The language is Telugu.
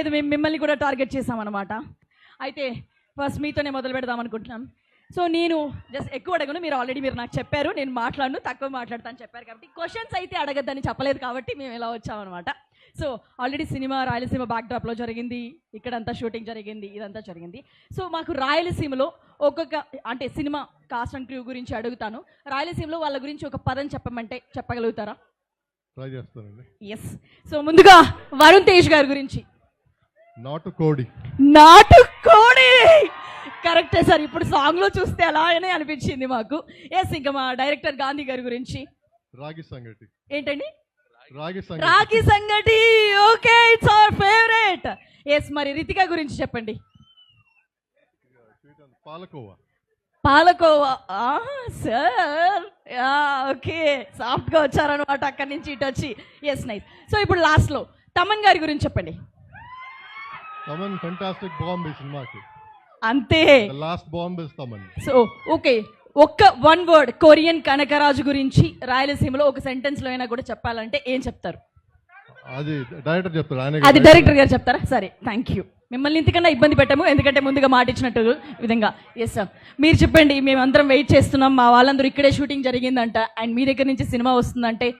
లేదు, మేము మిమ్మల్ని కూడా టార్గెట్ చేసామన్నమాట. అయితే ఫస్ట్ మీతోనే మొదలు పెడదాం అనుకుంటున్నాం. సో నేను జస్ట్ ఎక్కువ అడగను, మీరు నాకు చెప్పారు నేను మాట్లాడను, తక్కువ మాట్లాడతాను చెప్పారు కాబట్టి క్వశ్చన్స్ అయితే అడగద్దని చెప్పలేదు కాబట్టి మేము ఇలా వచ్చామన్నమాట. సో ఆల్రెడీ సినిమా రాయలసీమ బ్యాక్డ్రాప్లో జరిగింది, ఇక్కడంతా షూటింగ్ జరిగింది, ఇదంతా జరిగింది. సో మాకు రాయలసీమలో అంటే సినిమా కాస్ట్ అండ్ క్రూ గురించి అడుగుతాను. రాయలసీమలో వాళ్ళ గురించి ఒక పదం చెప్పమంటే చెప్పగలుగుతారా? ట్రై చేస్తానండి. ఎస్. సో ముందుగా వరుణ్ తేజ్ గారి గురించి. నాటుకోడి. కరెక్టే సార్, ఇప్పుడు సాంగ్లో చూస్తే అలానే అనిపించింది మాకు. ఎస్. ఇంకా మా డైరెక్టర్ గాంధీ గారి గురించి. రాగి సంగటి. ఏంటండి? రాగి సంగటి. Okay, it's our favourite. Yes. మరి రితిక గురించి చెప్పండి. పాలకోవా. సార్ ఓకే, సాఫ్ట్గా వచ్చారనమాట అక్కడి నుంచి ఇటు వచ్చి. Yes, nice. సో ఇప్పుడు లాస్ట్లో తమన్ గారి గురించి చెప్పండి. తమన్ ఫెంటాస్టిక్ బాంబ్ ఈ సినిమాకి. అంతే, last bomb is Thaman. So okay, one word Korean Kanakaraju గురించి రాయలసీమలో ఒక సెంటెన్స్ లో అయినా కూడా చెప్పాలంటే ఏం చెప్తారు? అది డైరెక్టర్ చెప్తారు. అది డైరెక్టర్ గారు చెప్తారా? సరే, థ్యాంక్ యూ. మిమ్మల్ని ఇంతకన్నా ఇబ్బంది పెట్టాము, ఎందుకంటే ముందుగా మాట ఇచ్చినట్టు విధంగా. ఎస్ సార్, మీరు చెప్పండి. మేమందరం వెయిట్ చేస్తున్నాం, మా వాళ్ళందరూ ఇక్కడే షూటింగ్ జరిగిందంట అండ్ మీ దగ్గర నుంచి సినిమా వస్తుందంటే